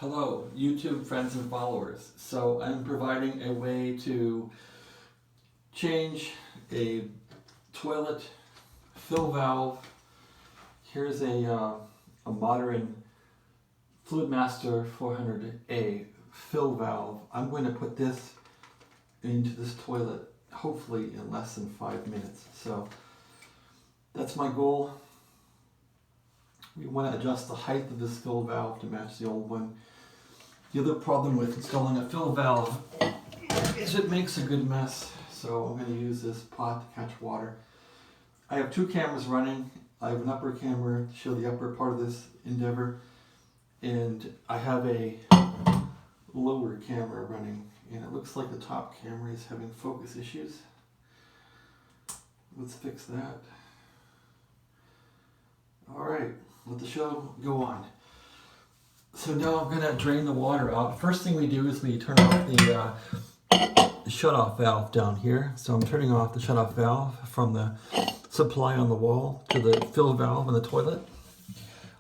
Hello, YouTube friends and followers. So I'm providing a way to change a toilet fill valve. Here's a modern Fluidmaster 400A fill valve. I'm going to put this into this toilet hopefully in less than 5 minutes. So that's my goal. We want to adjust the height of this fill valve to match the old one. The other problem with installing a fill valve is it makes a good mess. So I'm going to use this pot to catch water. I have two cameras running. I have an upper camera to show the upper part of this endeavor, and I have a lower camera running, and it looks like the top camera is having focus issues. Let's fix that. Alright, let the show go on. So now I'm going to drain the water out. First thing we do is we turn off the shut-off valve down here. So I'm turning off the shut-off valve from the supply on the wall to the fill valve in the toilet.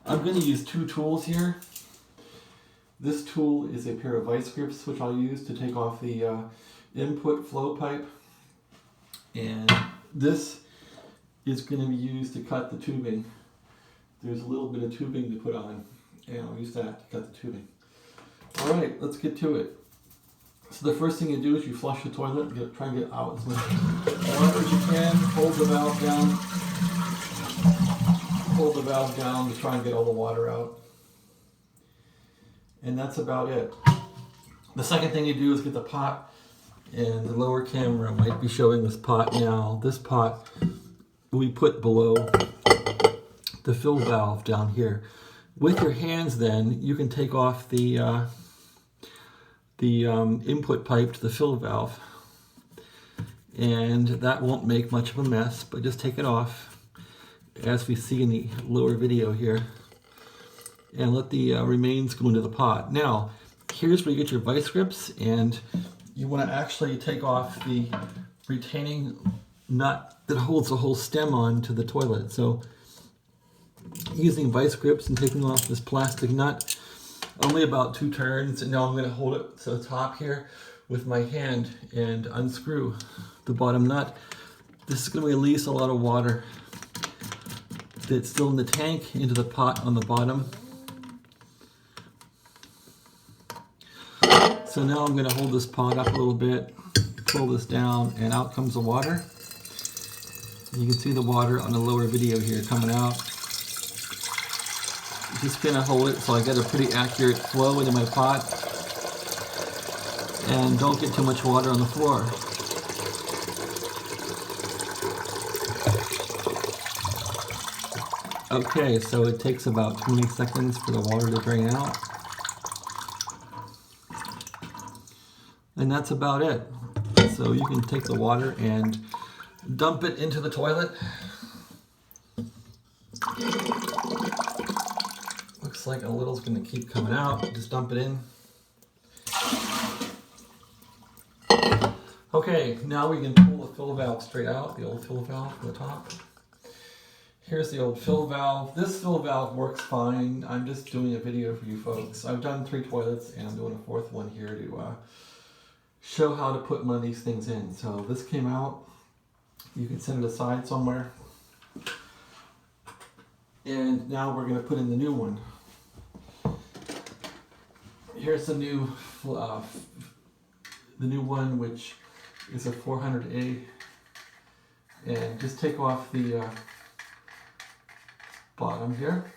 I'm going to use two tools here. This tool is a pair of vice grips, which I'll use to take off the input flow pipe. And this is going to be used to cut the tubing. There's a little bit of tubing to put on, and I'll use that to cut the tubing. Alright, let's get to it. So the first thing you do is you flush the toilet, try and get out as much water as you can. Hold the valve down. Hold the valve down to try and get all the water out. And that's about it. The second thing you do is get the pot, and the lower camera might be showing this pot now. This pot we put below the fill valve down here. With your hands then, you can take off the input pipe to the fill valve, and that won't make much of a mess, but just take it off as we see in the lower video here, and let the remains go into the pot. Now, here's where you get your vice grips, and you want to actually take off the retaining nut that holds the whole stem on to the toilet. So using vice grips and taking off this plastic nut, only about 2 turns, and now I'm going to hold it to the top here with my hand and unscrew the bottom nut. This is going to release a lot of water that's still in the tank into the pot on the bottom. So now I'm going to hold this pot up a little bit, pull this down, and out comes the water. You can see the water on the lower video here coming out. Just gonna hold it so I get a pretty accurate flow into my pot, and don't get too much water on the floor. Okay, so it takes about 20 seconds for the water to drain out. And that's about it. So you can take the water and dump it into the toilet. Looks like a little's going to keep coming out. Just dump it in. Okay, now we can pull the fill valve straight out, the old fill valve from the top. Here's the old fill valve. This fill valve works fine. I'm just doing a video for you folks. I've done 3 toilets, and I'm doing a 4th one here to show how to put one of these things in. So this came out. You can set it aside somewhere. And now we're going to put in the new one. Here's the new one, which is a 400A. And just take off the bottom here.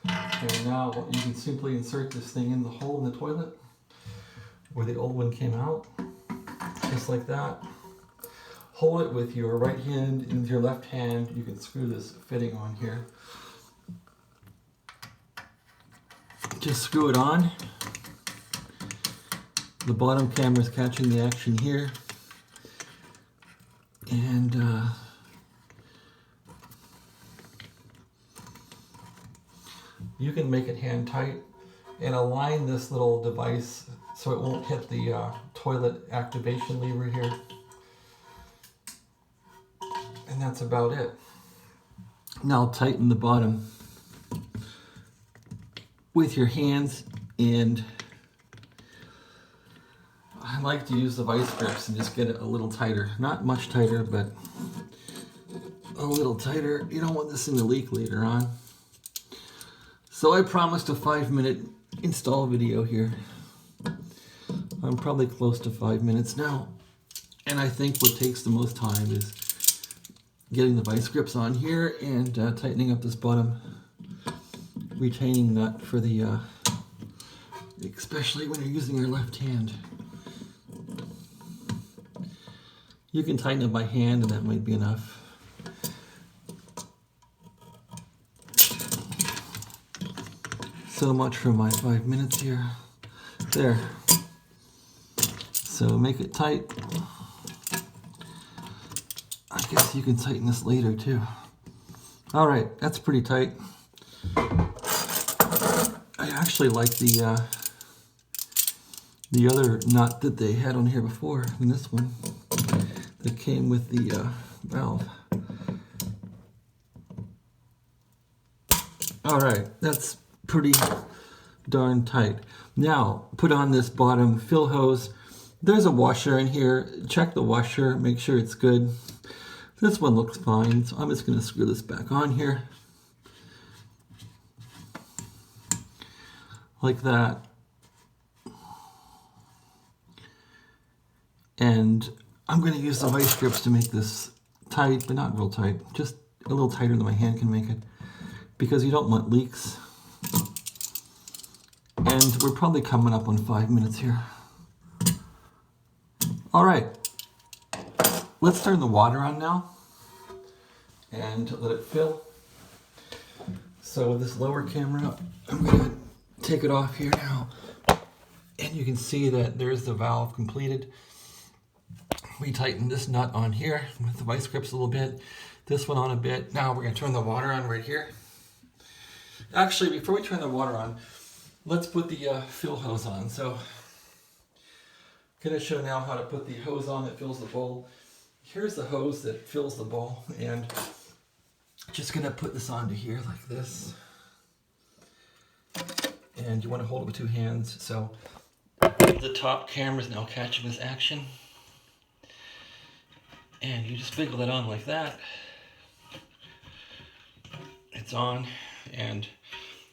And now you can simply insert this thing in the hole in the toilet where the old one came out, just like that. Hold it with your right hand, and with your left hand you can screw this fitting on here. Just screw it on. The bottom camera is catching the action here. And you can make it hand tight and align this little device so it won't hit the toilet activation lever here. And that's about it. Now tighten the bottom with your hands, and I like to use the vice grips and just get it a little tighter. Not much tighter, but a little tighter. You don't want this thing to leak later on. So I promised a 5-minute install video here. I'm probably close to 5 minutes now. And I think what takes the most time is getting the vice grips on here and tightening up this bottom retaining nut for the, especially when you're using your left hand. You can tighten it by hand and that might be enough. So much for my 5 minutes here. There. So make it tight. I guess you can tighten this later too. All right, that's pretty tight. I actually like the other nut that they had on here before, and this one that came with the valve. All right, that's pretty darn tight. Now, put on this bottom fill hose. There's a washer in here. Check the washer, make sure it's good. This one looks fine, so I'm just going to screw this back on here. Like that. And I'm going to use the vice grips to make this tight, but not real tight. Just a little tighter than my hand can make it, because you don't want leaks. And we're probably coming up on 5 minutes here. All right, let's turn the water on now and let it fill. So with this lower camera, I'm going to take it off here now. And you can see that there's the valve completed. We tightened this nut on here with the vice grips a little bit. This one on a bit. Now we're going to turn the water on right here. Actually, before we turn the water on, let's put the fill hose on. So I'm going to show now how to put the hose on that fills the bowl. Here's the hose that fills the bowl, and just going to put this onto here like this. And you want to hold it with 2 hands. So the top camera is now catching this action. And you just wiggle it on like that. It's on, and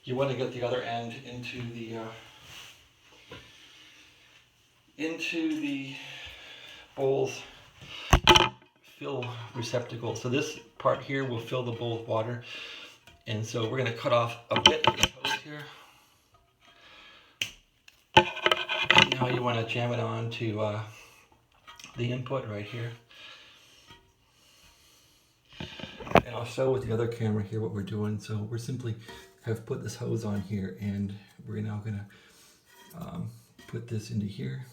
you want to get the other end into the bowl's fill receptacle. So this part here will fill the bowl with water, and so we're going to cut off a bit of the hose here. And now you want to jam it on to the input right here. And I'll show with the other camera here what we're doing. So we're simply have put this hose on here, and we're now going to put this into here.